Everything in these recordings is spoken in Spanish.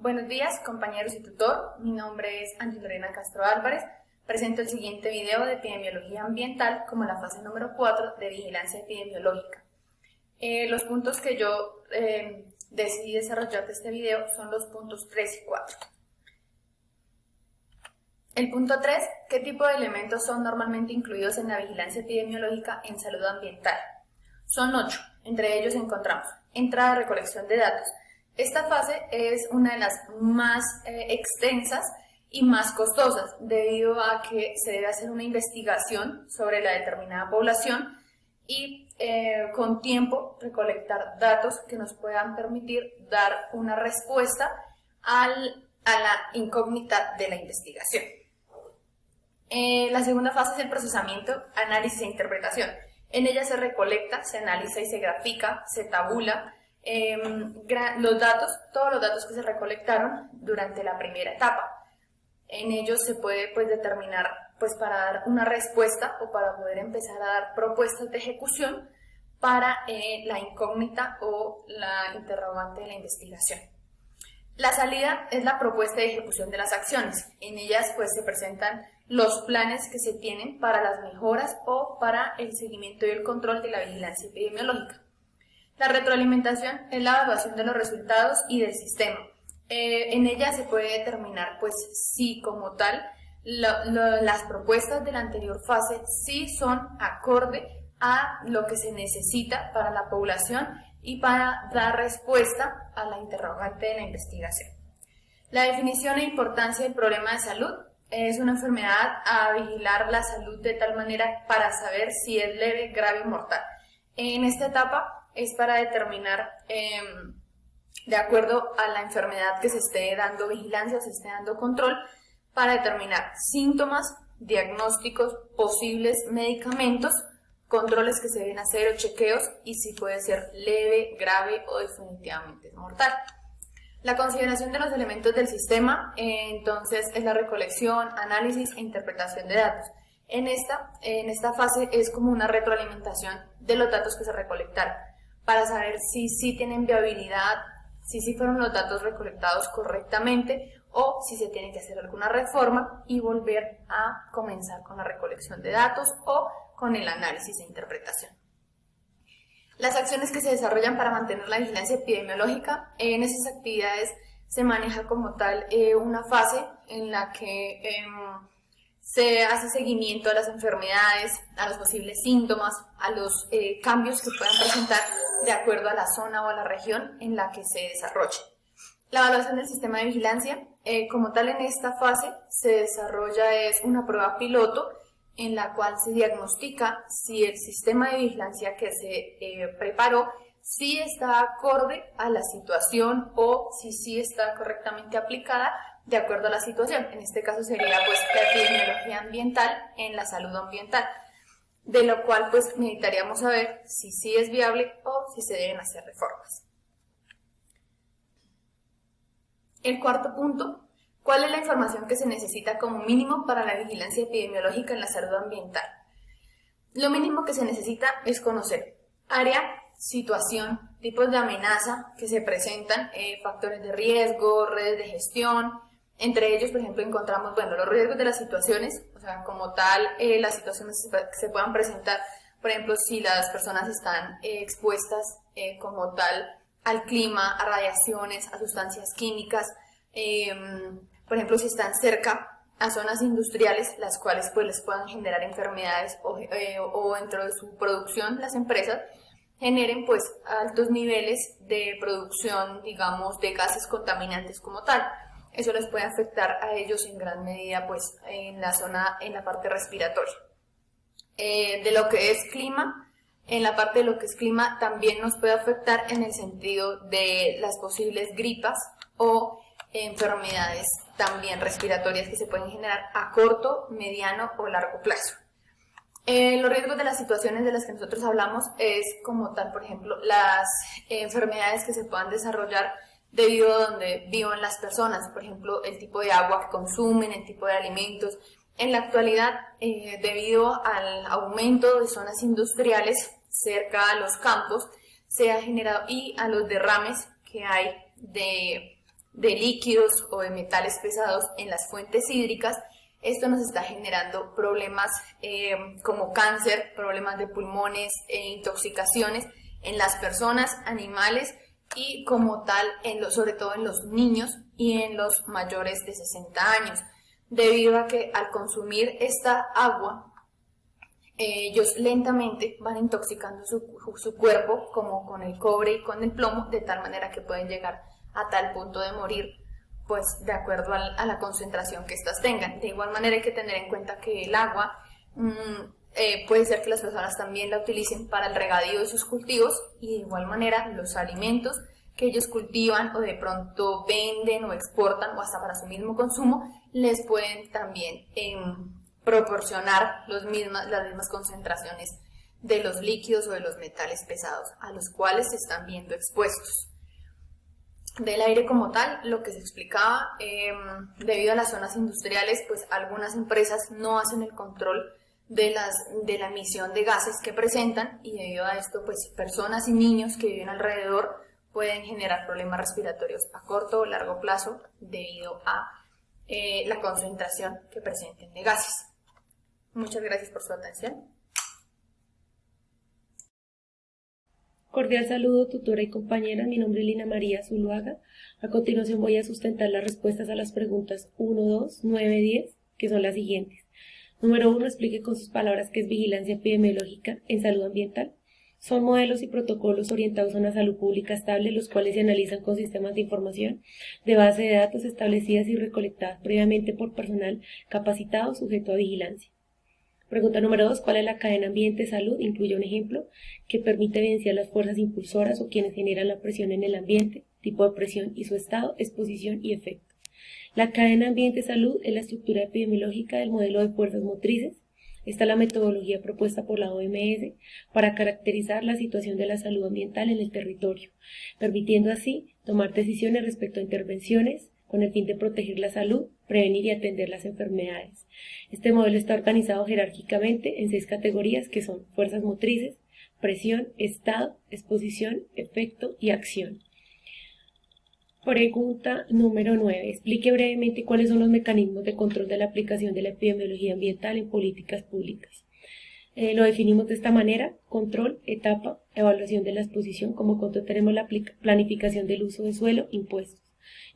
Buenos días, compañeros y tutor. Mi nombre es Ángel Lorena Castro Álvarez. Presento el siguiente video de epidemiología ambiental como la fase número 4 de vigilancia epidemiológica. Los puntos que yo decidí desarrollar de este video son los puntos 3 y 4. El punto 3, ¿qué tipo de elementos son normalmente incluidos en la vigilancia epidemiológica en salud ambiental? Son 8, entre ellos encontramos entrada, recolección de datos. Esta fase es una de las más extensas y más costosas debido a que se debe hacer una investigación sobre la determinada población y con tiempo recolectar datos que nos puedan permitir dar una respuesta a la incógnita de la investigación. La segunda fase es el procesamiento, análisis e interpretación. En ella se recolecta, se analiza y se grafica, se tabula todos los datos que se recolectaron durante la primera etapa. En ellos se puede determinar para dar una respuesta o para poder empezar a dar propuestas de ejecución para la incógnita o la interrogante de la investigación. La salida es la propuesta de ejecución de las acciones. En ellas se presentan los planes que se tienen para las mejoras o para el seguimiento y el control de la vigilancia epidemiológica. La retroalimentación es la evaluación de los resultados y del sistema. En ella se puede determinar si como tal las propuestas de la anterior fase sí son acorde a lo que se necesita para la población y para dar respuesta a la interrogante de la investigación. La definición e importancia del problema de salud es una enfermedad a vigilar la salud de tal manera para saber si es leve, grave o mortal. En esta etapa es para determinar, de acuerdo a la enfermedad que se esté dando vigilancia o se esté dando control, para determinar síntomas, diagnósticos, posibles medicamentos, controles que se deben hacer o chequeos y si puede ser leve, grave o definitivamente mortal. La consideración de los elementos del sistema, entonces, es la recolección, análisis e interpretación de datos. En esta fase es como una retroalimentación de los datos que se recolectaron para saber si sí tienen viabilidad, si sí fueron los datos recolectados correctamente o si se tiene que hacer alguna reforma y volver a comenzar con la recolección de datos o con el análisis e interpretación. Las acciones que se desarrollan para mantener la vigilancia epidemiológica, en esas actividades se maneja como tal una fase en la que se hace seguimiento a las enfermedades, a los posibles síntomas, a los cambios que puedan presentar de acuerdo a la zona o a la región en la que se desarrolle. La evaluación del sistema de vigilancia, como tal en esta fase se desarrolla una prueba piloto en la cual se diagnostica si el sistema de vigilancia que se preparó sí está acorde a la situación o si sí está correctamente aplicada de acuerdo a la situación. En este caso sería la epidemiología ambiental en la salud ambiental, de lo cual necesitaríamos saber si sí es viable o si se deben hacer reformas. El cuarto punto, ¿cuál es la información que se necesita como mínimo para la vigilancia epidemiológica en la salud ambiental? Lo mínimo que se necesita es conocer área, situación, tipos de amenaza que se presentan, factores de riesgo, redes de gestión. Entre ellos, por ejemplo, encontramos los riesgos de las situaciones, o sea, como tal, las situaciones que se puedan presentar, por ejemplo, si las personas están expuestas como tal al clima, a radiaciones, a sustancias químicas, por ejemplo, si están cerca a zonas industriales, las cuales les puedan generar enfermedades o dentro de su producción, las empresas generen altos niveles de producción, digamos, de gases contaminantes como tal. Eso les puede afectar a ellos en gran medida en la parte respiratoria. De lo que es clima, en la parte de lo que es clima también nos puede afectar en el sentido de las posibles gripas o enfermedades también respiratorias que se pueden generar a corto, mediano o largo plazo. Los riesgos de las situaciones de las que nosotros hablamos es como tal, por ejemplo, las enfermedades que se puedan desarrollar debido a donde vivan las personas, por ejemplo, el tipo de agua que consumen, el tipo de alimentos. En la actualidad, debido al aumento de zonas industriales cerca a los campos, se ha generado y a los derrames que hay de de líquidos o de metales pesados en las fuentes hídricas, esto nos está generando problemas como cáncer, problemas de pulmones e intoxicaciones en las personas, animales y como tal, sobre todo en los niños y en los mayores de 60 años, debido a que al consumir esta agua, ellos lentamente van intoxicando su cuerpo como con el cobre y con el plomo, de tal manera que pueden llegar a tal punto de morir, pues de acuerdo a la concentración que éstas tengan. De igual manera hay que tener en cuenta que el agua puede ser que las personas también la utilicen para el regadío de sus cultivos, y de igual manera los alimentos que ellos cultivan o de pronto venden o exportan o hasta para su mismo consumo, les pueden también proporcionar las mismas concentraciones de los líquidos o de los metales pesados a los cuales se están viendo expuestos. Del aire como tal, lo que se explicaba, debido a las zonas industriales, pues algunas empresas no hacen el control de la emisión de gases que presentan, y debido a esto, pues personas y niños que viven alrededor pueden generar problemas respiratorios a corto o largo plazo debido a la concentración que presenten de gases. Muchas gracias por su atención. Cordial saludo, tutora y compañera. Mi nombre es Lina María Zuluaga. A continuación voy a sustentar las respuestas a las preguntas 1, 2, 9, 10, que son las siguientes. Número 1. Explique con sus palabras qué es vigilancia epidemiológica en salud ambiental. Son modelos y protocolos orientados a una salud pública estable, los cuales se analizan con sistemas de información de base de datos establecidas y recolectadas previamente por personal capacitado sujeto a vigilancia. Pregunta número 2. ¿Cuál es la cadena ambiente-salud? Incluye un ejemplo que permite evidenciar las fuerzas impulsoras o quienes generan la presión en el ambiente, tipo de presión y su estado, exposición y efecto. La cadena ambiente-salud es la estructura epidemiológica del modelo de fuerzas motrices. Esta es la metodología propuesta por la OMS para caracterizar la situación de la salud ambiental en el territorio, permitiendo así tomar decisiones respecto a intervenciones con el fin de proteger la salud, prevenir y atender las enfermedades. Este modelo está organizado jerárquicamente en 6 categorías que son fuerzas motrices, presión, estado, exposición, efecto y acción. Pregunta número 9. Explique brevemente cuáles son los mecanismos de control de la aplicación de la epidemiología ambiental en políticas públicas. Lo definimos de esta manera: control, etapa, evaluación de la exposición. Como control tenemos la planificación del uso de suelo, impuestos,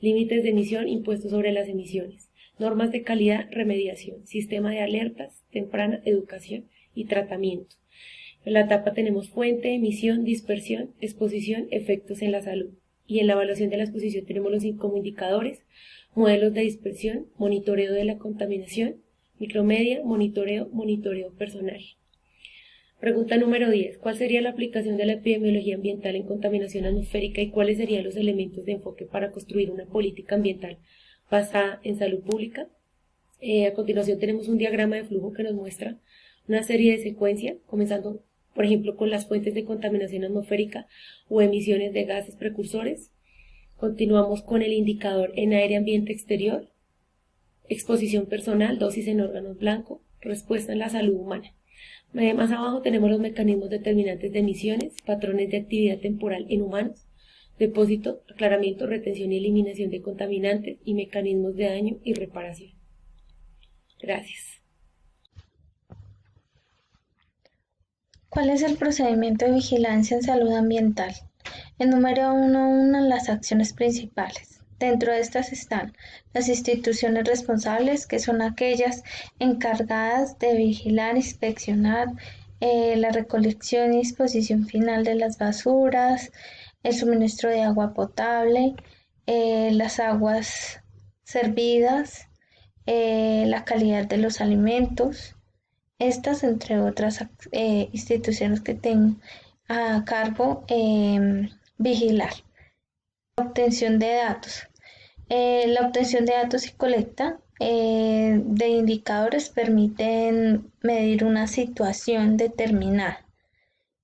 límites de emisión, impuestos sobre las emisiones, normas de calidad, remediación, sistema de alertas, temprana, educación y tratamiento. En la etapa tenemos fuente, emisión, dispersión, exposición, efectos en la salud. Y en la evaluación de la exposición tenemos los 5 indicadores: modelos de dispersión, monitoreo de la contaminación, micromedia, monitoreo personal. Pregunta número 10. ¿Cuál sería la aplicación de la epidemiología ambiental en contaminación atmosférica y cuáles serían los elementos de enfoque para construir una política ambiental basada en salud pública? A continuación tenemos un diagrama de flujo que nos muestra una serie de secuencias, comenzando por ejemplo con las fuentes de contaminación atmosférica o emisiones de gases precursores. Continuamos con el indicador en aire ambiente exterior, exposición personal, dosis en órganos blancos, respuesta en la salud humana. Más abajo tenemos los mecanismos determinantes de emisiones, patrones de actividad temporal en humanos, depósito, aclaramiento, retención y eliminación de contaminantes y mecanismos de daño y reparación. Gracias. ¿Cuál es el procedimiento de vigilancia en salud ambiental? En número 1, las acciones principales. Dentro de estas están las instituciones responsables, que son aquellas encargadas de vigilar, inspeccionar la recolección y disposición final de las basuras, el suministro de agua potable, las aguas servidas, la calidad de los alimentos. Estas, entre otras instituciones que tengo a cargo, vigilar. Obtención de datos. La obtención de datos y colecta de indicadores permiten medir una situación determinada.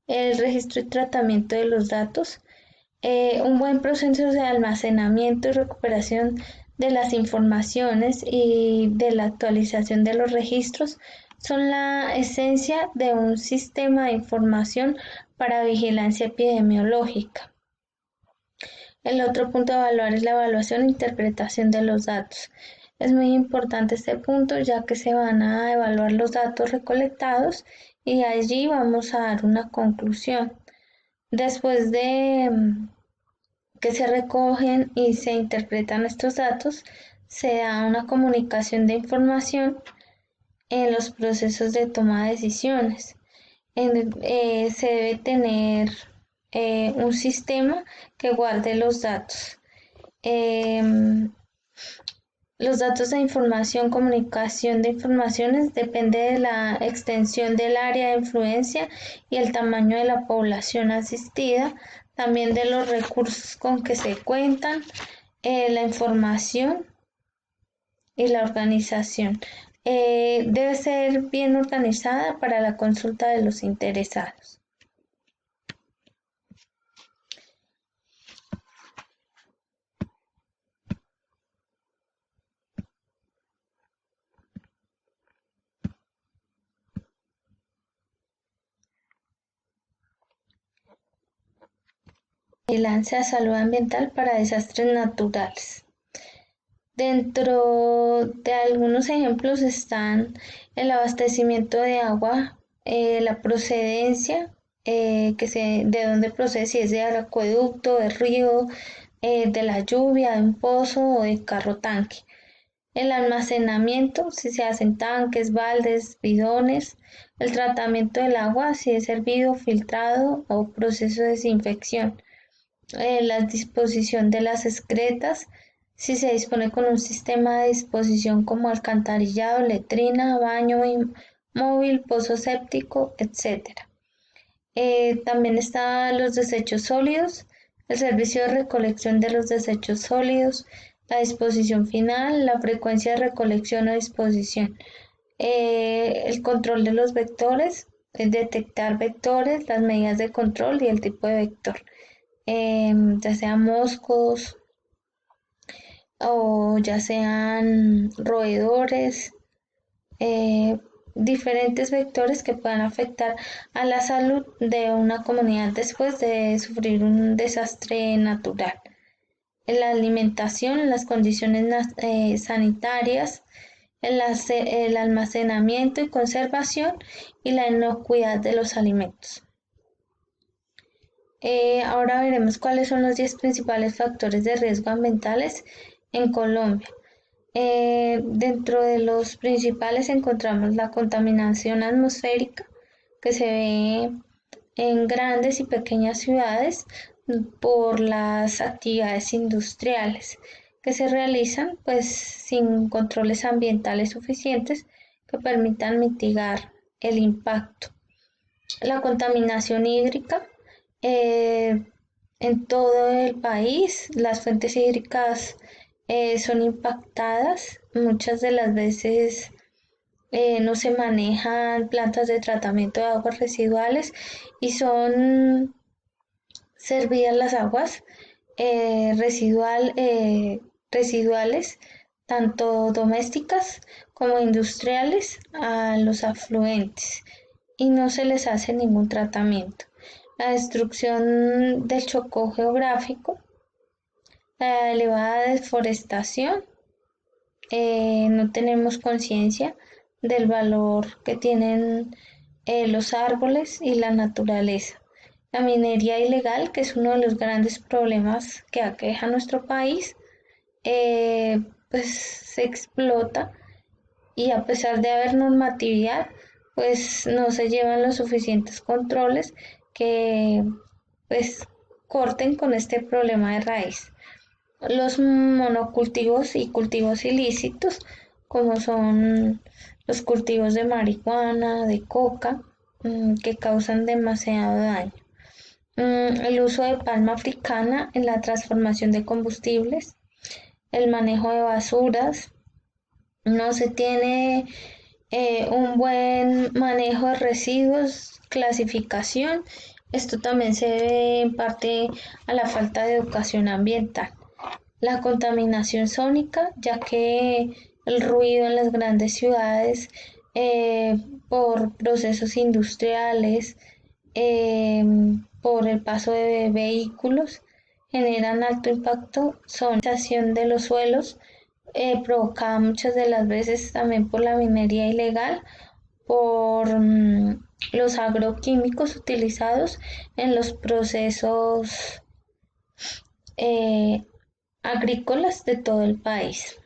El registro y tratamiento de los datos. Un buen proceso de almacenamiento y recuperación de las informaciones y de la actualización de los registros son la esencia de un sistema de información para vigilancia epidemiológica. El otro punto a evaluar es la evaluación e interpretación de los datos. Es muy importante este punto ya que se van a evaluar los datos recolectados y allí vamos a dar una conclusión. Después de que se recogen y se interpretan estos datos, se da una comunicación de información en los procesos de toma de decisiones. Se debe tener un sistema que guarde los datos. Los datos de información, comunicación de informaciones depende de la extensión del área de influencia y el tamaño de la población asistida, también de los recursos con que se cuentan, la información y la organización. Debe ser bien organizada para la consulta de los interesados. Vigilancia de salud ambiental para desastres naturales. Dentro de algunos ejemplos están el abastecimiento de agua, la procedencia, de dónde procede, si es de acueducto, de río, de la lluvia, de un pozo o de carro tanque. El almacenamiento, si se hacen tanques, baldes, bidones. El tratamiento del agua, si es hervido, filtrado o proceso de desinfección. La disposición de las excretas, si se dispone con un sistema de disposición como alcantarillado, letrina, baño móvil, pozo séptico, etc. También están los desechos sólidos, el servicio de recolección de los desechos sólidos, la disposición final, la frecuencia de recolección o disposición, el control de los vectores, detectar vectores, las medidas de control y el tipo de vector. Ya sean moscos o ya sean roedores, diferentes vectores que puedan afectar a la salud de una comunidad después de sufrir un desastre natural. La alimentación, las condiciones sanitarias, el almacenamiento y conservación y la inocuidad de los alimentos. Ahora veremos cuáles son los 10 principales factores de riesgo ambientales en Colombia. Dentro de los principales encontramos la contaminación atmosférica, que se ve en grandes y pequeñas ciudades por las actividades industriales que se realizan pues sin controles ambientales suficientes que permitan mitigar el impacto. La contaminación hídrica. En todo el país las fuentes hídricas son impactadas. Muchas de las veces no se manejan plantas de tratamiento de aguas residuales y son servidas las aguas residuales, tanto domésticas como industriales, a los afluentes y no se les hace ningún tratamiento. La destrucción del chocó geográfico, la elevada deforestación, no tenemos conciencia del valor que tienen los árboles y la naturaleza. La minería ilegal, que es uno de los grandes problemas que aqueja a nuestro país, pues se explota y a pesar de haber normatividad, pues no se llevan los suficientes controles que pues corten con este problema de raíz. Los monocultivos y cultivos ilícitos, como son los cultivos de marihuana, de coca, que causan demasiado daño. El uso de palma africana en la transformación de combustibles, el manejo de basuras, no se tiene un buen manejo de residuos, clasificación. Esto también se debe en parte a la falta de educación ambiental. La contaminación sónica, ya que el ruido en las grandes ciudades por procesos industriales, por el paso de vehículos, generan alto impacto son la utilización de los suelos, provocada muchas de las veces también por la minería ilegal, por los agroquímicos utilizados en los procesos agrícolas de todo el país.